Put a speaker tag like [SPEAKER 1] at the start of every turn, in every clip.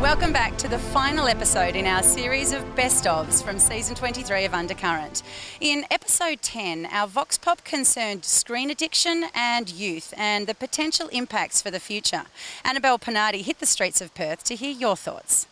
[SPEAKER 1] Welcome back to the final episode in our series of best-ofs from season 23 of Undercurrent. In episode 10, our Vox Pop concerned screen addiction and youth and the potential impacts for the future. Annabelle Pinardi hit the streets of Perth to hear your thoughts.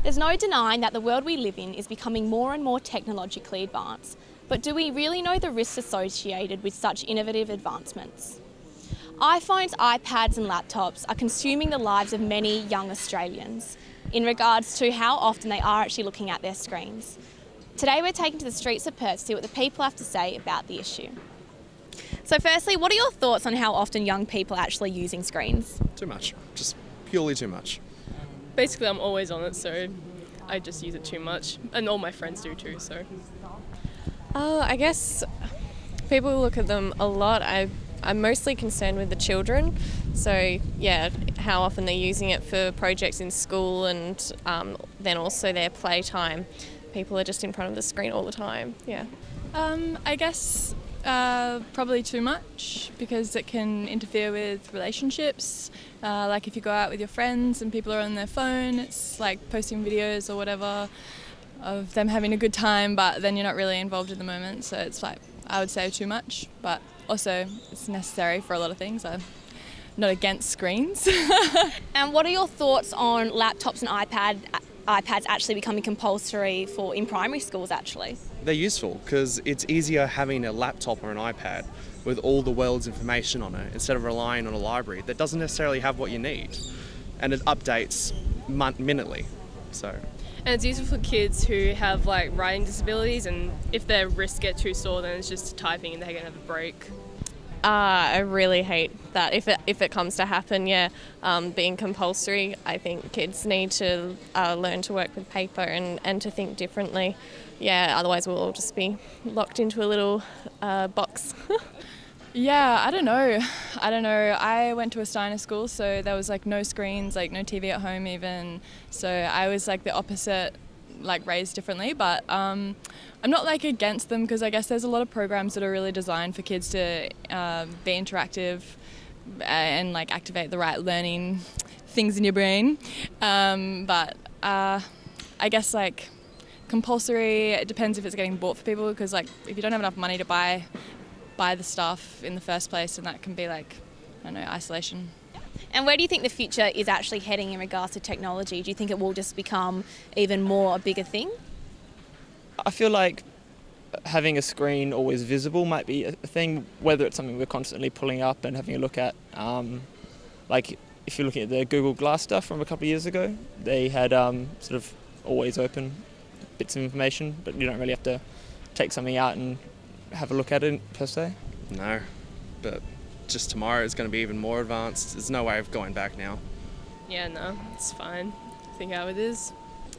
[SPEAKER 2] There's no denying that the world we live in is becoming more and more technologically advanced, but do we really know the risks associated with such innovative advancements? iPhones, iPads and laptops are consuming the lives of many young Australians in regards to how often they are actually looking at their screens. Today we're taking to the streets of Perth to see what the people have to say about the issue. So firstly, what are your thoughts on how often young people are actually using screens?
[SPEAKER 3] Too much, just purely too much.
[SPEAKER 4] Basically I'm always on it, so I just use it too much, and all my friends do too, so.
[SPEAKER 5] I guess people look at them a lot. I'm mostly concerned with the children, so yeah, how often they're using it for projects in school and then also their playtime. People are just in front of the screen all the time, yeah.
[SPEAKER 6] I guess probably too much, because it can interfere with relationships. Like if you go out with your friends and people are on their phone, it's like posting videos or whatever of them having a good time, but then you're not really involved in the moment, so it's like, I would say too much, but also it's necessary for a lot of things. I'm not against screens.
[SPEAKER 2] And what are your thoughts on laptops and iPads actually becoming compulsory in primary schools actually?
[SPEAKER 3] They're useful because it's easier having a laptop or an iPad with all the world's information on it instead of relying on a library that doesn't necessarily have what you need, and it updates minutely. So.
[SPEAKER 4] And it's useful for kids who have like writing disabilities, and if their wrists get too sore then it's just typing and they're going to have a break.
[SPEAKER 5] I really hate that if it comes to happen, yeah. Being compulsory, I think kids need to learn to work with paper and to think differently. Yeah, otherwise we'll all just be locked into a little box.
[SPEAKER 6] Yeah, I don't know. I went to a Steiner school, so there was like no screens, like no TV at home even. So I was like the opposite, like raised differently, but I'm not like against them, because I guess there's a lot of programs that are really designed for kids to be interactive and like activate the right learning things in your brain. But I guess like compulsory, it depends if it's getting bought for people, because like if you don't have enough money to buy the stuff in the first place, and that can be like, I don't know, isolation.
[SPEAKER 2] And where do you think the future is actually heading in regards to technology? Do you think it will just become even more a bigger thing?
[SPEAKER 7] I feel like having a screen always visible might be a thing, whether it's something we're constantly pulling up and having a look at. Like if you're looking at the Google Glass stuff from a couple of years ago, they had sort of always open bits of information, but you don't really have to take something out and have a look at it per se.
[SPEAKER 3] No, but just tomorrow it's going to be even more advanced. There's no way of going back now.
[SPEAKER 4] Yeah, no, it's fine. I think how it is.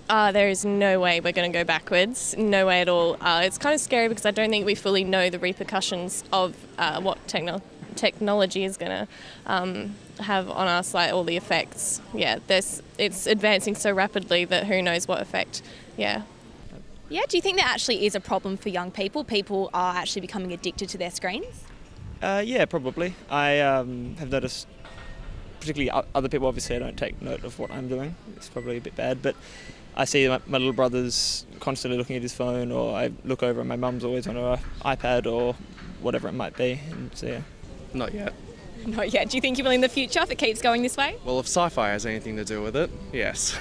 [SPEAKER 5] There is no way we're going to go backwards, no way at all. It's kind of scary because I don't think we fully know the repercussions of what technology is going to have on us, like all the effects. Yeah, it's advancing so rapidly that who knows what effect, yeah.
[SPEAKER 2] Yeah, do you think there actually is a problem for young people? People are actually becoming addicted to their screens?
[SPEAKER 7] Yeah, probably. I have noticed, particularly other people, obviously I don't take note of what I'm doing. It's probably a bit bad, but I see my little brother's constantly looking at his phone, or I look over and my mum's always on her iPad or whatever it might be. And so, yeah.
[SPEAKER 3] Not yet.
[SPEAKER 2] Not yet. Do you think you will in the future if it keeps going this way?
[SPEAKER 3] Well, if sci-fi has anything to do with it, yes.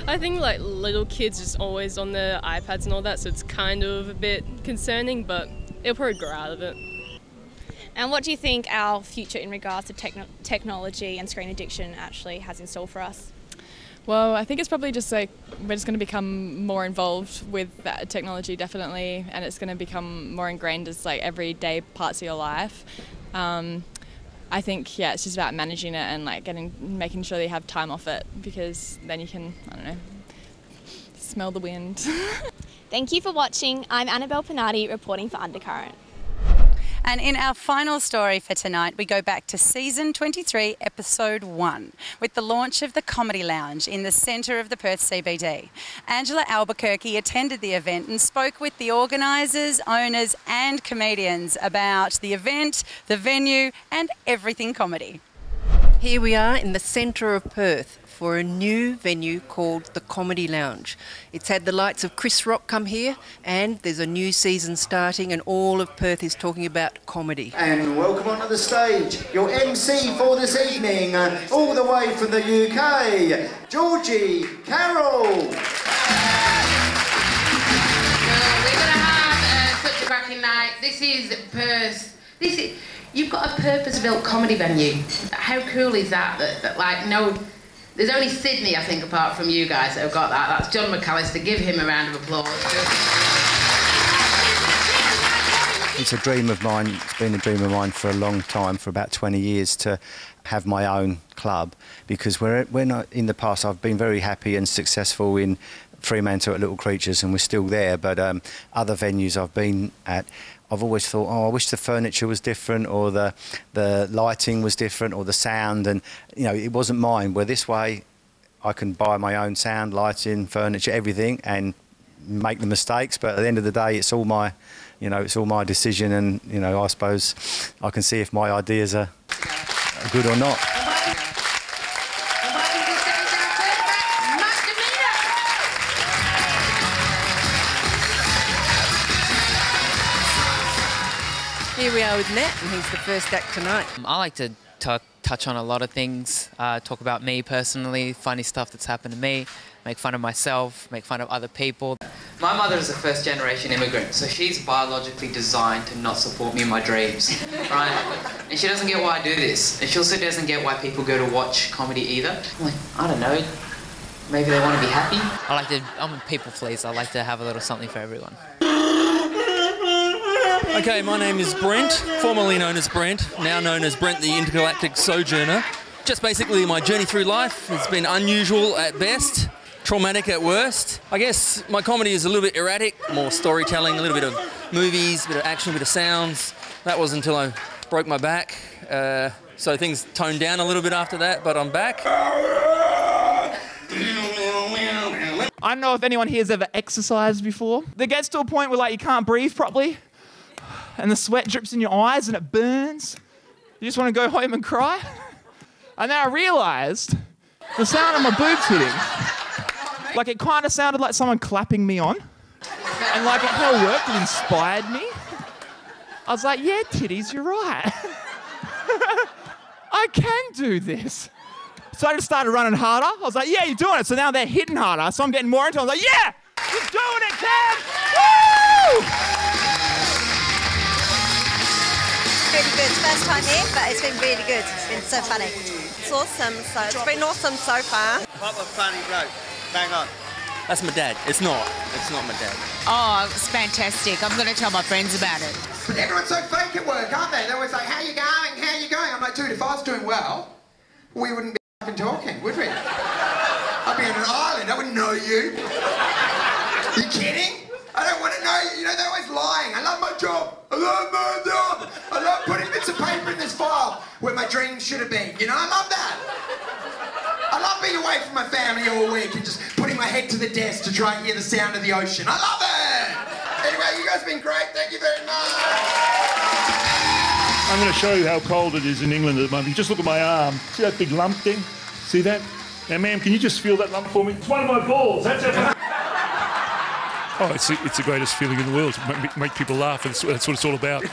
[SPEAKER 4] I think like little kids just always on their iPads and all that, so it's kind of a bit concerning, but it'll probably grow out of it.
[SPEAKER 2] And what do you think our future in regards to technology and screen addiction actually has in store for us?
[SPEAKER 6] Well, I think it's probably just like we're just going to become more involved with that technology, definitely, and it's going to become more ingrained as like everyday parts of your life. I think, yeah, it's just about managing it and like making sure that you have time off it, because then you can, I don't know, smell the wind.
[SPEAKER 2] Thank you for watching. I'm Annabelle Pinardi reporting for Undercurrent.
[SPEAKER 1] And in our final story for tonight, we go back to season 23, episode 1, with the launch of the Comedy Lounge in the centre of the Perth CBD. Angela Albuquerque attended the event and spoke with the organisers, owners and comedians about the event, the venue and everything comedy.
[SPEAKER 8] Here we are in the centre of Perth for a new venue called the Comedy Lounge. It's had the likes of Chris Rock come here, and there's a new season starting, and all of Perth is talking about comedy.
[SPEAKER 9] And welcome onto the stage, your MC for this evening, all the way from the UK, Georgie Carroll.
[SPEAKER 10] We're going to have such a cracking night. This is Perth. You've got a purpose-built comedy venue. How cool is that? There's only Sydney, I think, apart from you guys that have got that. That's John McAllister. Give him a round of applause.
[SPEAKER 11] It's a dream of mine. It's been a dream of mine for a long time, for about 20 years, to have my own club, because when in the past I've been very happy and successful in Fremantle at Little Creatures, and we're still there, but other venues I've been at, I've always thought, oh, I wish the furniture was different, or the lighting was different, or the sound, and it wasn't mine. Where this way, I can buy my own sound, lighting, furniture, everything, and make the mistakes. But at the end of the day, it's all my, it's all my decision, and I suppose I can see if my ideas are good or not.
[SPEAKER 8] Here we are with Nat, and he's the first act tonight.
[SPEAKER 12] I like to touch on a lot of things, talk about me personally, funny stuff that's happened to me, make fun of myself, make fun of other people. My mother is a first-generation immigrant, so she's biologically designed to not support me in my dreams, right? And she doesn't get why I do this, and she also doesn't get why people go to watch comedy either. I'm like, I don't know, maybe they want to be happy. I'm a people pleaser. I like to have a little something for everyone.
[SPEAKER 13] Okay, my name is Brent, formerly known as Brent, now known as Brent the Intergalactic Sojourner. Just basically my journey through life has been unusual at best, traumatic at worst. I guess my comedy is a little bit erratic, more storytelling, a little bit of movies, a bit of action, a bit of sounds. That was until I broke my back, so things toned down a little bit after that, but I'm back.
[SPEAKER 14] I don't know if anyone here has ever exercised before. It gets to a point where you can't breathe properly, and the sweat drips in your eyes and it burns. You just want to go home and cry. And then I realised the sound of my boobs hitting, it kind of sounded like someone clapping me on. And it hell worked, it inspired me. I was like, yeah, titties, you're right. I can do this. So I just started running harder. I was like, yeah, you're doing it. So now they're hitting harder. So I'm getting more into it. I was like, yeah, you're doing it, Cam! Woo!
[SPEAKER 15] Really good. It's first time here, but it's been really good. It's been so funny. It's awesome. It's been awesome so far.
[SPEAKER 16] Proper funny bloke. Bang on.
[SPEAKER 13] That's my dad. It's not my dad.
[SPEAKER 17] Oh, it's fantastic. I'm going to tell my friends about it.
[SPEAKER 9] But everyone's so fake at work, aren't they? They're always like, how you going? How you going? I'm like, dude, if I was doing well, we wouldn't be fucking talking, would we? I'd be on an island. I wouldn't know you. You kidding? I don't want to know you. They're always lying. I love my job. I love my job. I love putting bits of paper in this file where my dreams should have been. I love that. I love being away from my family all week and just putting my head to the desk to try and hear the sound of the ocean. I love it. Anyway, you guys have been great. Thank you very much.
[SPEAKER 18] I'm going to show you how cold it is in England at the moment. You just look at my arm. See that big lump thing? See that? Now, ma'am, can you just feel that lump for me? It's one of my balls. That's it. Oh, it's the greatest feeling in the world to make people laugh. That's what it's all about.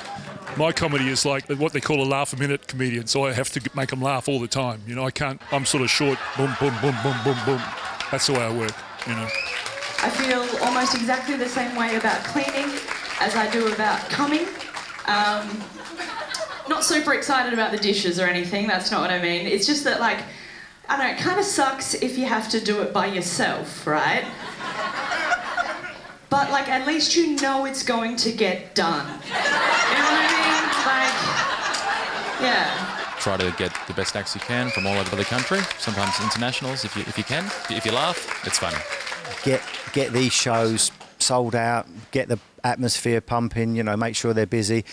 [SPEAKER 18] My comedy is like what they call a laugh-a-minute comedian, so I have to make them laugh all the time. I can't. I'm sort of short. Boom, boom, boom, boom, boom, boom. That's the way I work.
[SPEAKER 19] I feel almost exactly the same way about cleaning as I do about coming. Not super excited about the dishes or anything. That's not what I mean. It's just that, I don't know. It kind of sucks if you have to do it by yourself, right? But, at least you know it's going to get done. You know what I mean? Yeah.
[SPEAKER 20] Try to get the best acts you can from all over the country, sometimes internationals if you can. If you laugh, it's funny.
[SPEAKER 11] Get these shows sold out, get the atmosphere pumping, make sure they're busy,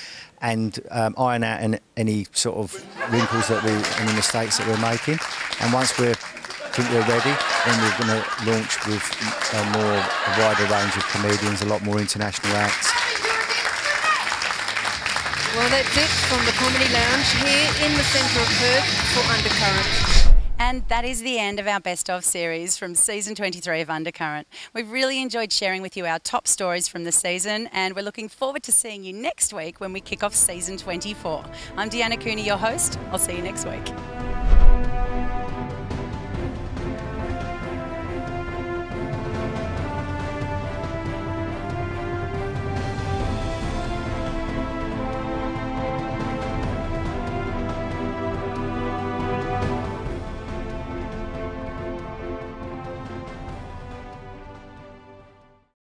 [SPEAKER 11] and iron out any sort of wrinkles any mistakes that we're making. And once we're ready, then we're going to launch with a wider range of comedians, a lot more international acts.
[SPEAKER 8] Well, that's it from the Comedy Lounge here in the centre of Perth for Undercurrent.
[SPEAKER 1] And that is the end of our Best Of series from Season 23 of Undercurrent. We've really enjoyed sharing with you our top stories from the season, and we're looking forward to seeing you next week when we kick off Season 24. I'm Deanna Cooney, your host. I'll see you next week.